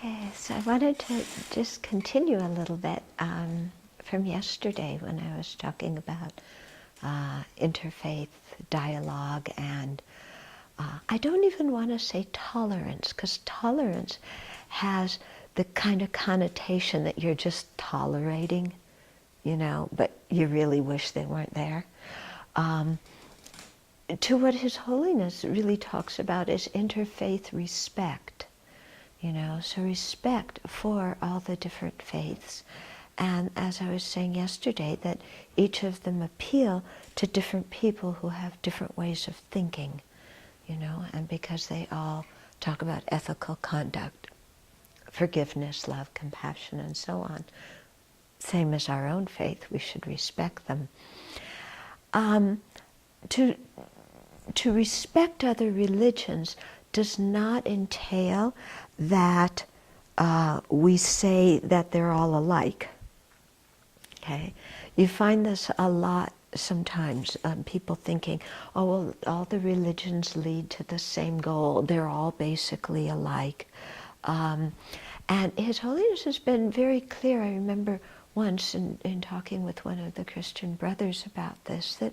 Okay, so I wanted to just continue a little bit from yesterday when I was talking about interfaith dialogue, and I don't even want to say tolerance, because tolerance has the kind of connotation that you're just tolerating, but you really wish they weren't there. To what His Holiness really talks about is interfaith respect. So respect for all the different faiths. And as I was saying yesterday, that each of them appeal to different people who have different ways of thinking, and because they all talk about ethical conduct, forgiveness, love, compassion, and so on. Same as our own faith, we should respect them. To respect other religions does not entail that we say that they're all alike. Okay, you find this a lot sometimes. People thinking, "Oh, well, all the religions lead to the same goal. They're all basically alike." And His Holiness has been very clear. I remember once in talking with one of the Christian brothers about this, that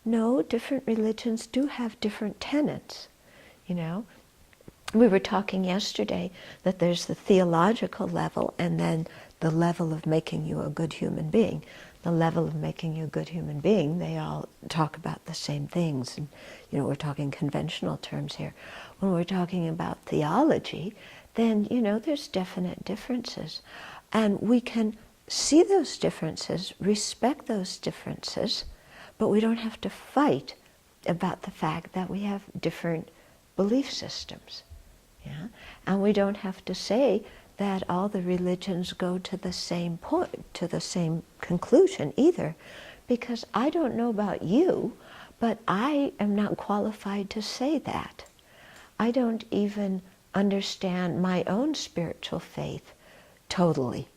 no, different religions do have different tenets. We were talking yesterday that there's the theological level and then the level of making you a good human being. The level of making you a good human being, they all talk about the same things. And, we're talking conventional terms here. When we're talking about theology, then, there's definite differences. And we can see those differences, respect those differences, but we don't have to fight about the fact that we have different belief systems. Yeah? And we don't have to say that all the religions go to the same point, to the same conclusion either, because I don't know about you, but I am not qualified to say that. I don't even understand my own spiritual faith totally.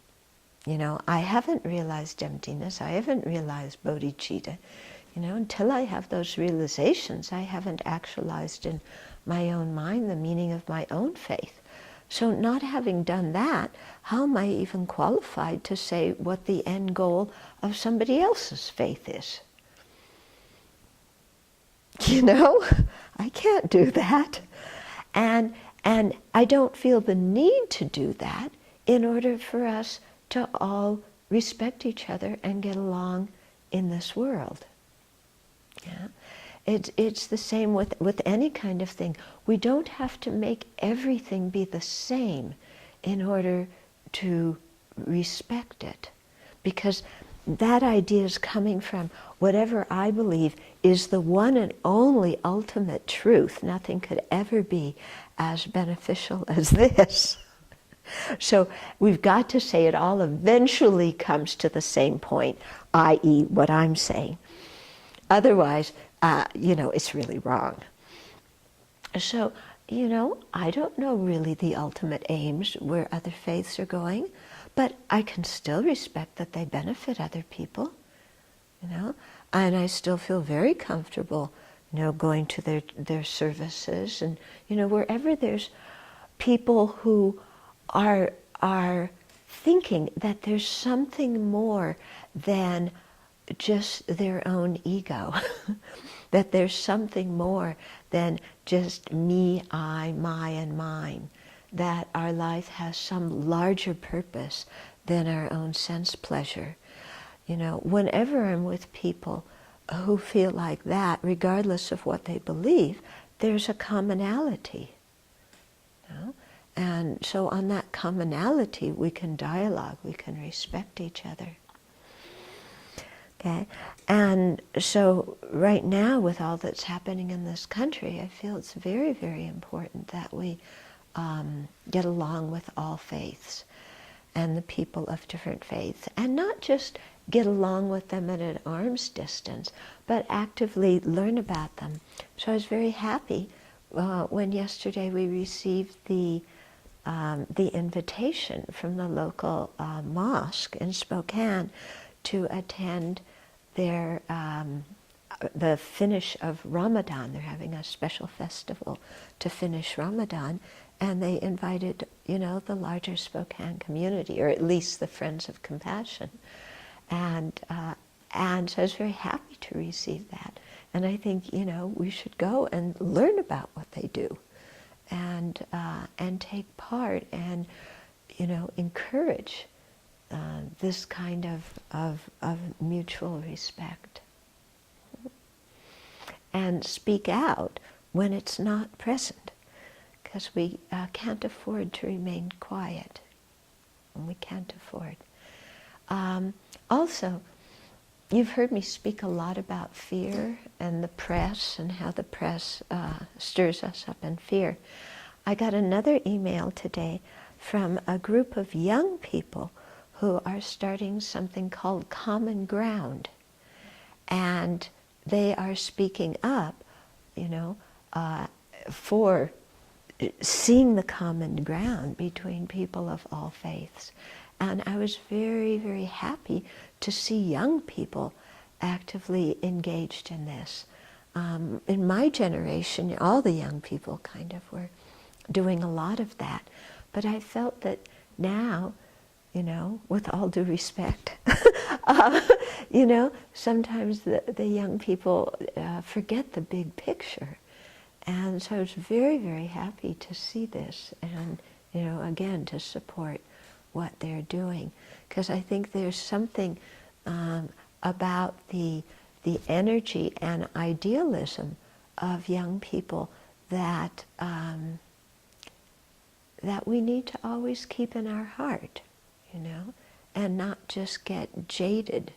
I haven't realized emptiness, I haven't realized bodhicitta. Until I have those realizations, I haven't actualized in my own mind the meaning of my own faith. So not having done that, how am I even qualified to say what the end goal of somebody else's faith is? I can't do that. And I don't feel the need to do that in order for us to all respect each other and get along in this world. Yeah? It's the same with any kind of thing. We don't have to make everything be the same in order to respect it. Because that idea is coming from whatever I believe is the one and only ultimate truth. Nothing could ever be as beneficial as this. So we've got to say it all eventually comes to the same point, i.e. what I'm saying. Otherwise, it's really wrong. So, I don't know really the ultimate aims where other faiths are going, but I can still respect that they benefit other people, and I still feel very comfortable, going to their services, and, wherever there's people who are thinking that there's something more than just their own ego, that there's something more than just me, I, my, and mine, that our life has some larger purpose than our own sense pleasure. Whenever I'm with people who feel like that, regardless of what they believe, there's a commonality. And so on that commonality, we can dialogue, we can respect each other. Okay, and so right now, with all that's happening in this country, I feel it's very, very important that we get along with all faiths and the people of different faiths, and not just get along with them at an arm's distance, but actively learn about them. So I was very happy when yesterday we received the invitation from the local mosque in Spokane to attend their the finish of Ramadan. They're having a special festival to finish Ramadan, and they invited, the larger Spokane community, or at least the Friends of Compassion. And so I was very happy to receive that. And I think, we should go and learn about what they do, and take part, and, encourage this kind of mutual respect. And speak out when it's not present, because we can't afford to remain quiet. And we can't afford. Also, you've heard me speak a lot about fear and the press, and how the press stirs us up in fear. I got another email today from a group of young people who are starting something called Common Ground. And they are speaking up, for seeing the common ground between people of all faiths. And I was very, very happy to see young people actively engaged in this. In my generation, all the young people kind of were doing a lot of that. But I felt that now, with all due respect, sometimes the young people forget the big picture. And so I was very, very happy to see this, and, again, to support what they're doing. Because I think there's something about the energy and idealism of young people that that we need to always keep in our heart, and not just get jaded,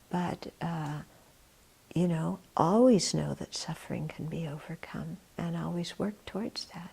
but always know that suffering can be overcome, and always work towards that.